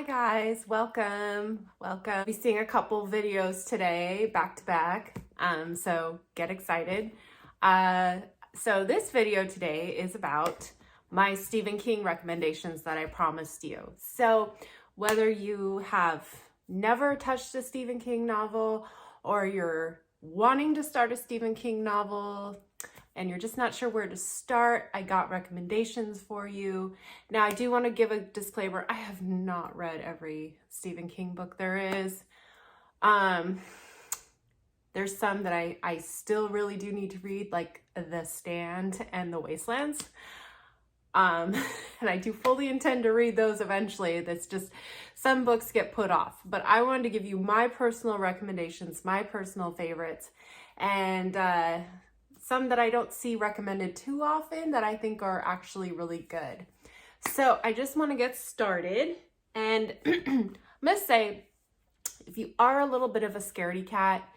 guys, welcome. I'll be seeing a couple videos today back to back, so get excited. So this video today is about my Stephen King recommendations that I promised you. So whether you have never touched a Stephen King novel or you're wanting to start a Stephen King novel and you're just not sure where to start, I got recommendations for you. Now, I do want to give a disclaimer. I have not read every Stephen King book there is. There's some that I still really do need to read, like The Stand and The Wastelands. And I do fully intend to read those eventually. That's just, some books get put off. But I wanted to give you my personal recommendations, my personal favorites, and some that I don't see recommended too often that I think are actually really good. So I just want to get started, and I must say, if you are a little bit of a scaredy cat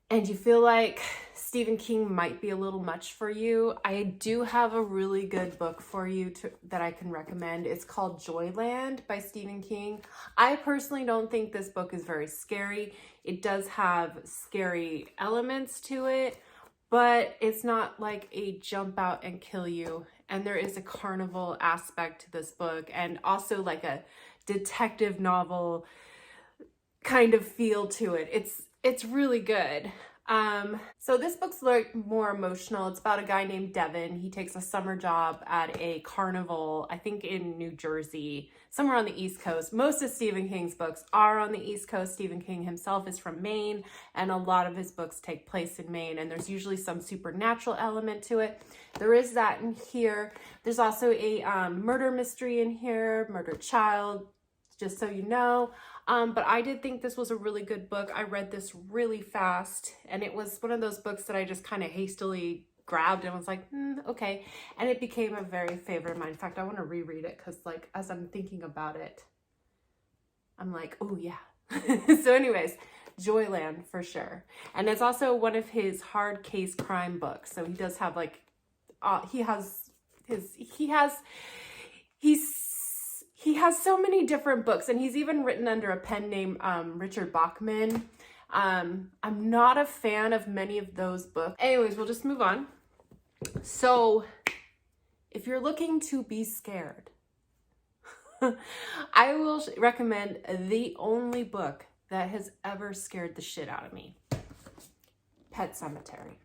and you feel like Stephen King might be a little much for you, I do have a really good book for you that I can recommend. It's called Joyland by Stephen King. I personally don't think this book is very scary. It does have scary elements to it, but it's not like a jump out and kill you. And there is a carnival aspect to this book, and also like a detective novel kind of feel to it. It's really good. So this book's like more emotional. It's about a guy named Devin. He takes a summer job at a carnival, I think in New Jersey, somewhere on the East Coast. Most of Stephen King's books are on the East Coast. Stephen King himself is from Maine, and a lot of his books take place in Maine, and there's usually some supernatural element to it. There is that in here. There's also a murder mystery in here, murdered child, just so you know. But I did think this was a really good book. I read this really fast, and it was one of those books that I just kind of hastily grabbed and was like, okay. And it became a very favorite of mine. In fact, I want to reread it because, like, as I'm thinking about it, I'm like, oh yeah. So anyways, Joyland for sure. And it's also one of his hard case crime books. So he does have like, he has so many different books, and he's even written under a pen name Richard Bachman. I'm not a fan of many of those books. Anyways, we'll just move on. So if you're looking to be scared, I will recommend the only book that has ever scared the shit out of me. Pet Sematary.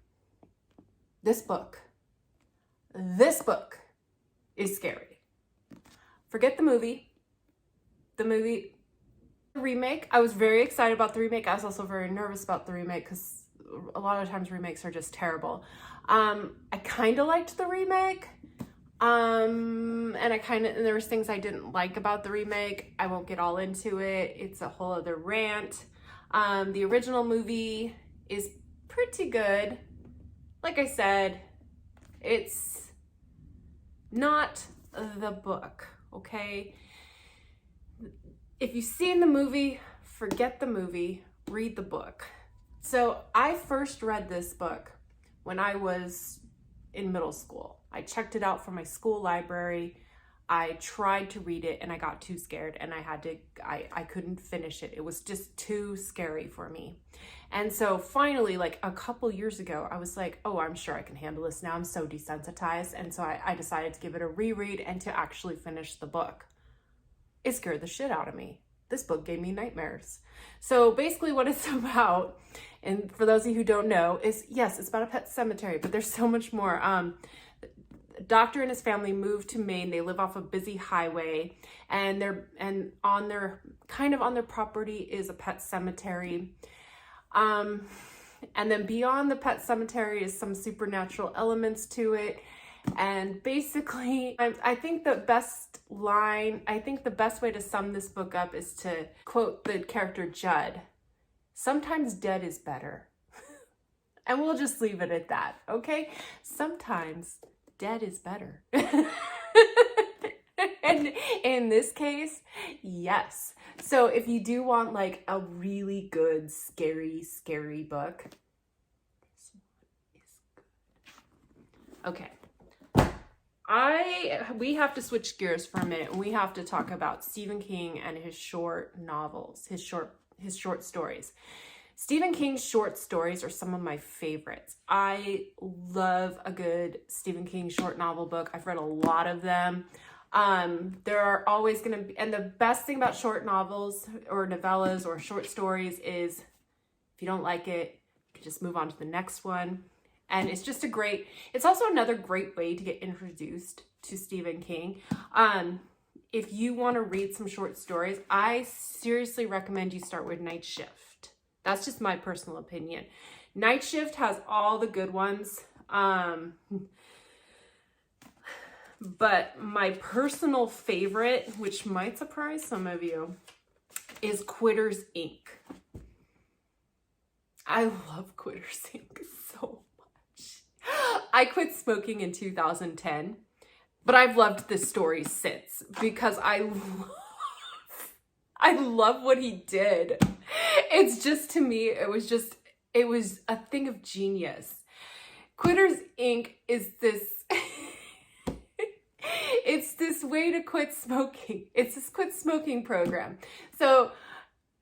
This book is scary. Forget the movie. The remake, I was very excited about the remake. I was also very nervous about the remake because a lot of times remakes are just terrible. I kind of liked the remake. And there was things I didn't like about the remake. I won't get all into it. It's a whole other rant. The original movie is pretty good. Like I said, it's not the book. Okay, if you've seen the movie, forget the movie, read the book. So I first read this book when I was in middle school. I checked it out from my school library. I tried to read it and I got too scared, and I couldn't finish it. It was just too scary for me. And so finally, like a couple years ago, I was like, oh, I'm sure I can handle this now. I'm so desensitized. And so I decided to give it a reread and to actually finish the book. It scared the shit out of me. This book gave me nightmares. So basically what it's about, and for those of you who don't know, is yes, it's about a pet cemetery, but there's so much more. The doctor and his family moved to Maine. They live off a busy highway, and on their property is a pet cemetery. And then beyond the pet cemetery is some supernatural elements to it. And basically, I think the best way to sum this book up is to quote the character Judd. Sometimes dead is better. And we'll just leave it at that, okay? Sometimes dead is better. And in this case, yes. So if you do want like a really good, scary book, this one is good. Okay. we have to switch gears for a minute, and we have to talk about Stephen King and his short novels, his short stories. Stephen King's short stories are some of my favorites. I love a good Stephen King short novel book. I've read a lot of them. There are always going to be, and the best thing about short novels or novellas or short stories is if you don't like it, you can just move on to the next one. And it's just it's also another great way to get introduced to Stephen King. If you want to read some short stories, I seriously recommend you start with Night Shift. That's just my personal opinion. Night Shift has all the good ones. But my personal favorite, which might surprise some of you, is Quitters, Inc. I love Quitters, Inc. so much. I quit smoking in 2010, but I've loved this story since because I love what he did. It's just, to me, it was a thing of genius. Quitters, Inc. is this it's this way to quit smoking. It's this quit smoking program. So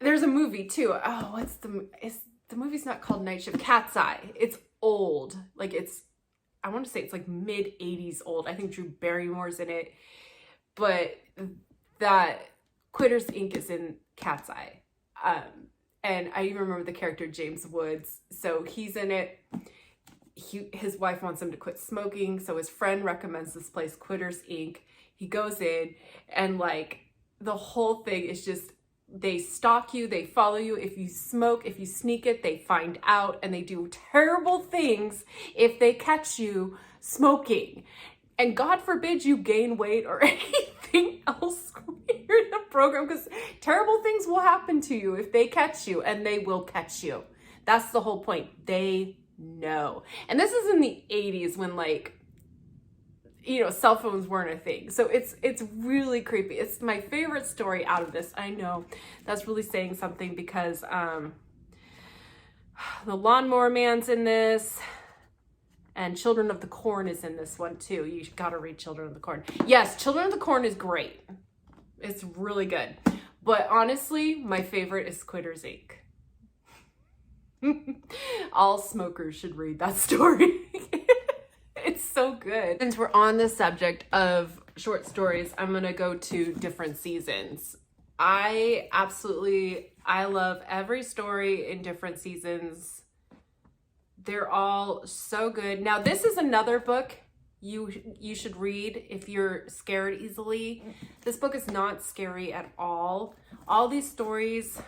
there's a movie too. Oh, the movie's not called Night Shift. Cat's Eye. It's old. Like I want to say it's like mid 80s old. I think Drew Barrymore's in it. But that Quitters, Inc. is in Cat's Eye. And I even remember the character James Woods. So he's in it. His wife wants him to quit smoking, so his friend recommends this place, Quitters, Inc. He goes in, and like the whole thing is just, they stalk you, they follow you. If you smoke, if you sneak it, they find out, and they do terrible things if they catch you smoking. And God forbid you gain weight or anything else when you're in the program, because terrible things will happen to you if they catch you, and they will catch you. That's the whole point. They know. And this is in the 80s when, like, you know, cell phones weren't a thing. So it's really creepy. It's my favorite story out of this. I know that's really saying something because the Lawnmower Man's in this, and Children of the Corn is in this one too. You gotta read Children of the Corn. Yes, Children of the Corn is great. It's really good. But honestly, my favorite is Quitters, Inc. All smokers should read that story. It's so good. Since we're on the subject of short stories, I'm gonna go to Different Seasons. I love every story in Different Seasons. They're all so good. Now, this is another book you should read if you're scared easily. This book is not scary at all. All these stories,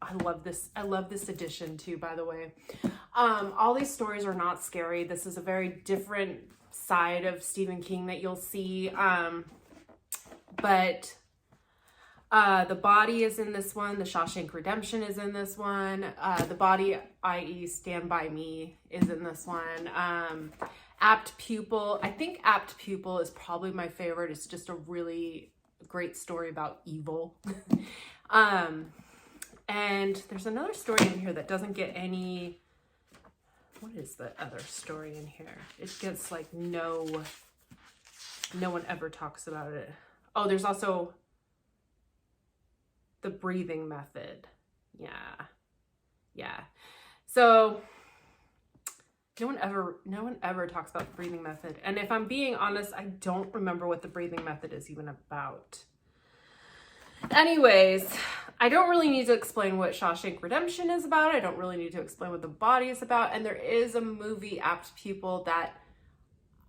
I love this edition too, by the way. All these stories are not scary. This is a very different side of Stephen King that you'll see. But The Body is in this one. The Shawshank Redemption is in this one. The Body, i.e. Stand By Me, is in this one. Apt Pupil. I think Apt Pupil is probably my favorite. It's just a really great story about evil. And there's another story in here that doesn't get any... What is the other story in here? It gets like no one ever talks about it. Oh, there's also The Breathing Method. Yeah. So no one ever talks about The Breathing Method. And if I'm being honest, I don't remember what The Breathing Method is even about. Anyways, I don't really need to explain what Shawshank Redemption is about. I don't really need to explain what The Body is about. And there is a movie, Apt Pupil, that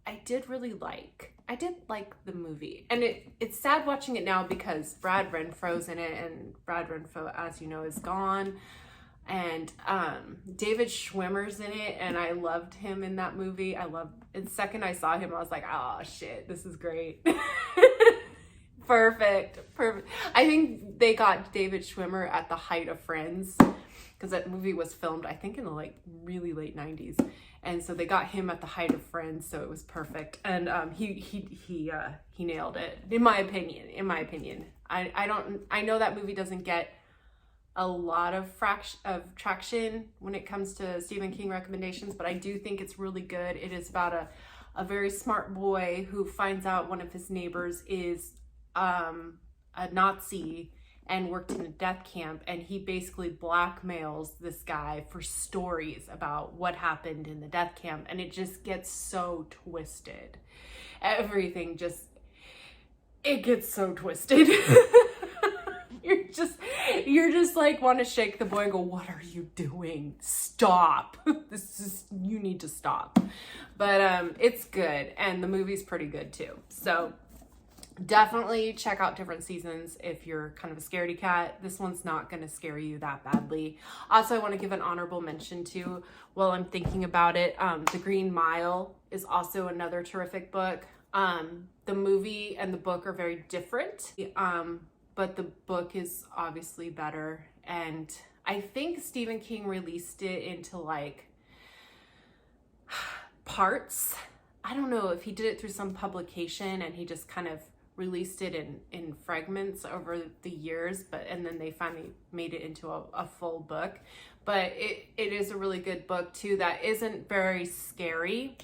I did really like. I did like the movie. And it's sad watching it now because Brad Renfro's in it, and Brad Renfro, as you know, is gone. And David Schwimmer's in it, and I loved him in that movie. The second I saw him, I was like, oh shit, this is great. Perfect. I think they got David Schwimmer at the height of Friends, because that movie was filmed, I think, in the like really late 90s. And so they got him at the height of Friends, so it was perfect. And he nailed it, in my opinion. I know that movie doesn't get a lot of traction when it comes to Stephen King recommendations, but I do think it's really good. It is about a a very smart boy who finds out one of his neighbors is a Nazi and worked in a death camp, and he basically blackmails this guy for stories about what happened in the death camp, and it just gets so twisted. Everything just, it gets so twisted. You're just like want to shake the boy and go, what are you doing? Stop. You need to stop. But it's good, and the movie's pretty good too. So definitely check out different seasons if you're kind of a scaredy cat. This one's not going to scare you that badly. Also, I want to give an honorable mention to, while I'm thinking about it, The Green Mile is also another terrific book. The movie and the book are very different, but the book is obviously better. And I think Stephen King released it into like parts. I don't know if he did it through some publication and he just kind of released it in fragments over the years, and then they finally made it into a full book. But it is a really good book too, that isn't very scary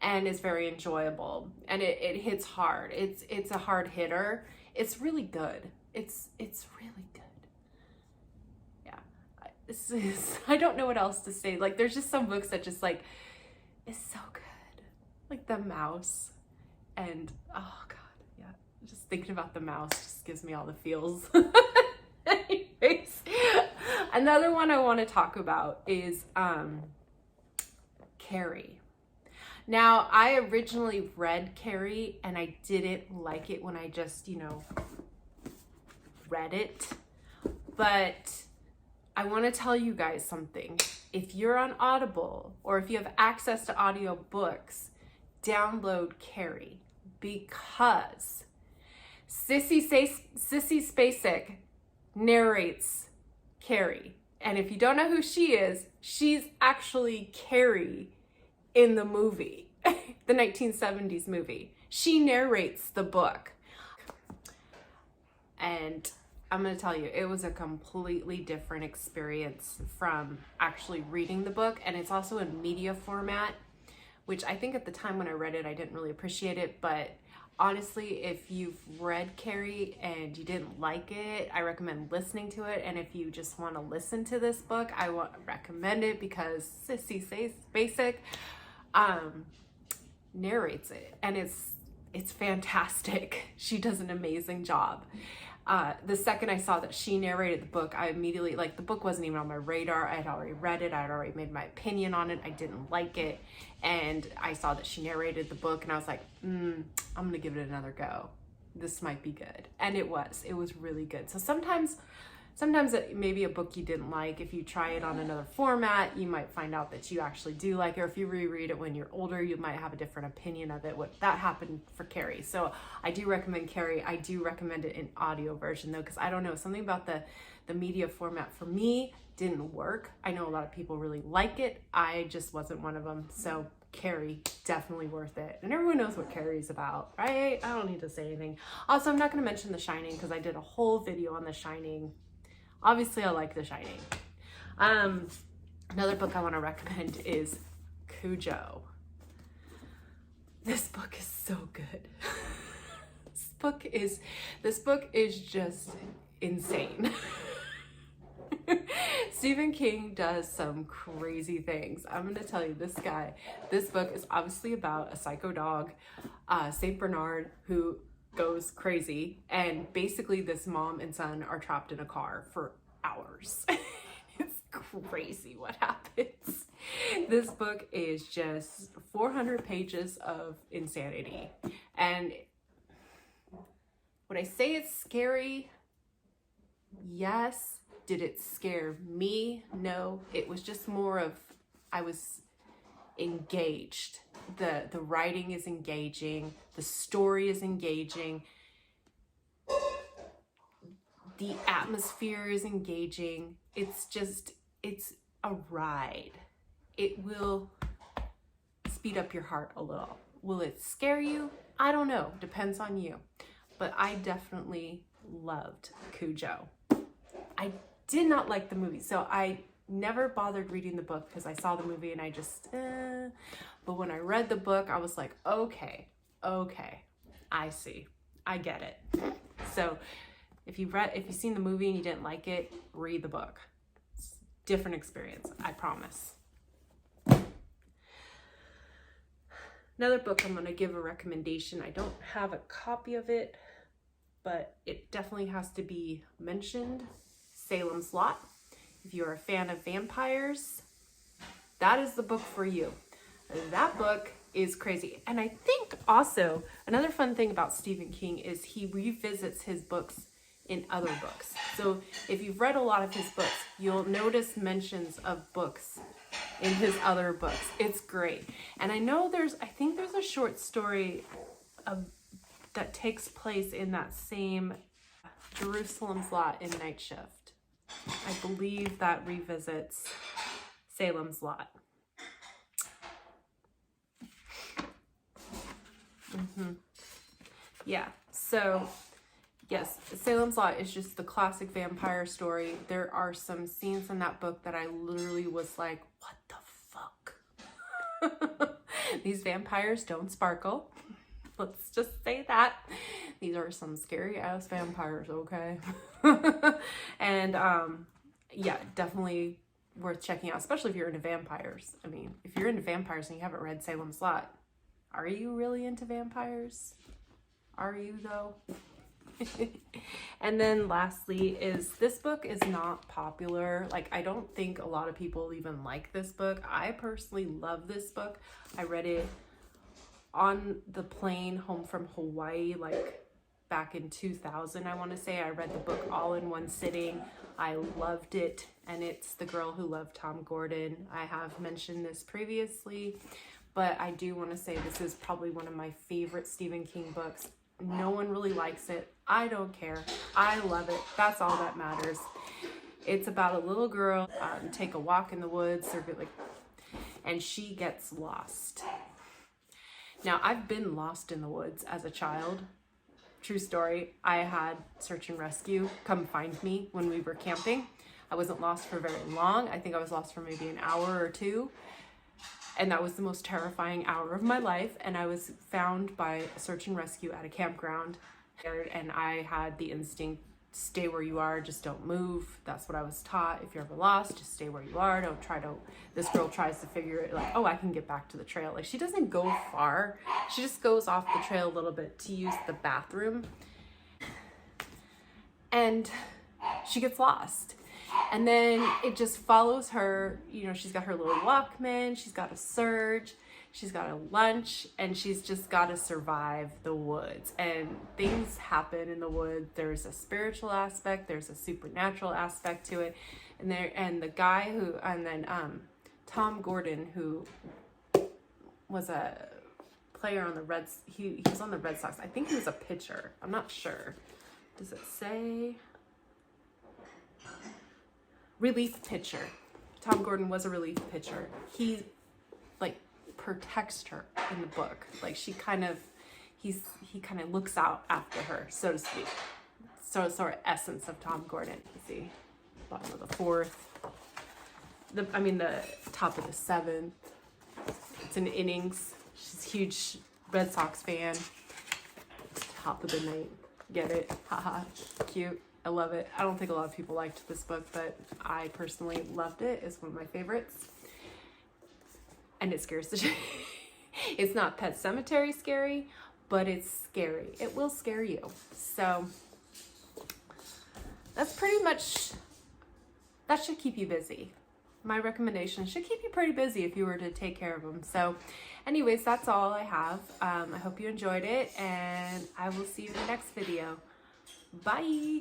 and is very enjoyable, and it hits hard. It's a hard hitter. It's really good. It's really good. Yeah. I don't know what else to say. Like, there's just some books that just like, it's so good. Like The Mouse, and oh God. Just thinking about The Mouse just gives me all the feels. Anyways, another one I want to talk about is Carrie. Now, I originally read Carrie and I didn't like it when I just, read it. But I want to tell you guys something. If you're on Audible or if you have access to audiobooks, download Carrie, because Sissy Spacek narrates Carrie. And if you don't know who she is, she's actually Carrie in the movie, the 1970s movie. She narrates the book. And I'm going to tell you, it was a completely different experience from actually reading the book. And it's also in media format, which I think at the time when I read it, I didn't really appreciate it. But honestly, if you've read Carrie and you didn't like it, I recommend listening to it. And if you just want to listen to this book, I recommend it, because Sissy Spacek narrates it, and it's fantastic. She does an amazing job. The second I saw that she narrated the book, I immediately, like, the book wasn't even on my radar. I had already read it. I had already made my opinion on it. I didn't like it. And I saw that she narrated the book, and I was like, I'm going to give it another go. This might be good. And it was really good. So sometimes it may be a book you didn't like. If you try it on another format, you might find out that you actually do like it. Or if you reread it when you're older, you might have a different opinion of it. That happened for Carrie. So I do recommend Carrie. I do recommend it in audio version though, because I don't know, something about the media format for me didn't work. I know a lot of people really like it. I just wasn't one of them. So Carrie, definitely worth it. And everyone knows what Carrie's about, right? I don't need to say anything. Also, I'm not going to mention The Shining because I did a whole video on The Shining. Obviously, I like The Shining. Another book I want to recommend is Cujo. This book is so good. This book is just insane. Stephen King does some crazy things. I'm going to tell you, this book is obviously about a psycho dog, Saint Bernard, who goes crazy, and basically this mom and son are trapped in a car for hours. It's crazy what happens. This book is just 400 pages of insanity, and would I say it's scary? Yes. Did it scare me? No. It was just more of, I was engaged. The writing is engaging. The story is engaging. The atmosphere is engaging. It's a ride. It will speed up your heart a little. Will it scare you? I don't know. Depends on you. But I definitely loved Cujo. I did not like the movie. So I never bothered reading the book because I saw the movie and I just, but when I read the book, I was like, okay, I see, I get it. So if you've seen the movie and you didn't like it, read the book. It's a different experience, I promise. Another book I'm going to give a recommendation. I don't have a copy of it, but it definitely has to be mentioned. Salem's Lot. If you're a fan of vampires, that is the book for you. That book is crazy. And I think also another fun thing about Stephen King is he revisits his books in other books. So if you've read a lot of his books, you'll notice mentions of books in his other books. It's great. And I know I think there's a short story that takes place in that same Jerusalem's Lot in Night Shift. I believe that revisits Salem's Lot. Yeah, so yes, Salem's Lot is just the classic vampire story. There are some scenes in that book that I literally was like, what the fuck? These vampires don't sparkle. Let's just say that. These are some scary ass vampires, okay? And yeah, definitely worth checking out, especially if you're into vampires. I mean, if you're into vampires and you haven't read Salem's Lot, are you really into vampires? Are you though? And then lastly is this book is not popular. Like, I don't think a lot of people even like this book. I personally love this book. I read it on the plane home from Hawaii, like back in 2000, I want to say. I read the book all in one sitting. I loved it. And it's The Girl Who Loved Tom Gordon. I have mentioned this previously, but I do want to say this is probably one of my favorite Stephen King books. No one really likes it. I don't care. I love it. That's all that matters. It's about a little girl take a walk in the woods, and she gets lost. Now, I've been lost in the woods as a child. True story. I had search and rescue come find me when we were camping. I wasn't lost for very long. I think I was lost for maybe an hour or two. And that was the most terrifying hour of my life. And I was found by search and rescue at a campground. And I had the instinct, stay where you are, just don't move. That's what I was taught. If you're ever lost, just stay where you are. Don't try to, this girl tries to figure it like, oh, I can get back to the trail. Like, she doesn't go far. She just goes off the trail a little bit to use the bathroom. And she gets lost. And then it just follows her. You know, she's got her little Walkman, she's got a Surge, she's got a lunch, and she's just got to survive the woods. And things happen in the woods. There's a spiritual aspect, there's a supernatural aspect to it. And the guy who, and then Tom Gordon, who was a player on the Reds, he was on the Red Sox. I think he was a pitcher. I'm not sure. Does it say? Relief pitcher. Tom Gordon was a relief pitcher. He like protects her in the book. Like, he kind of looks out after her, so to speak. So it's sort of essence of Tom Gordon. You see, bottom of the fourth. The top of the seventh. It's in innings. She's a huge Red Sox fan. Top of the night. Get it? Haha. Cute. I love it. I don't think a lot of people liked this book, but I personally loved it. It's one of my favorites. And it scares the shit. It's not Pet Sematary scary, but it's scary. It will scare you. So that's pretty much, that should keep you busy. My recommendation should keep you pretty busy if you were to take care of them. So anyways, that's all I have. I hope you enjoyed it, and I will see you in the next video. Bye.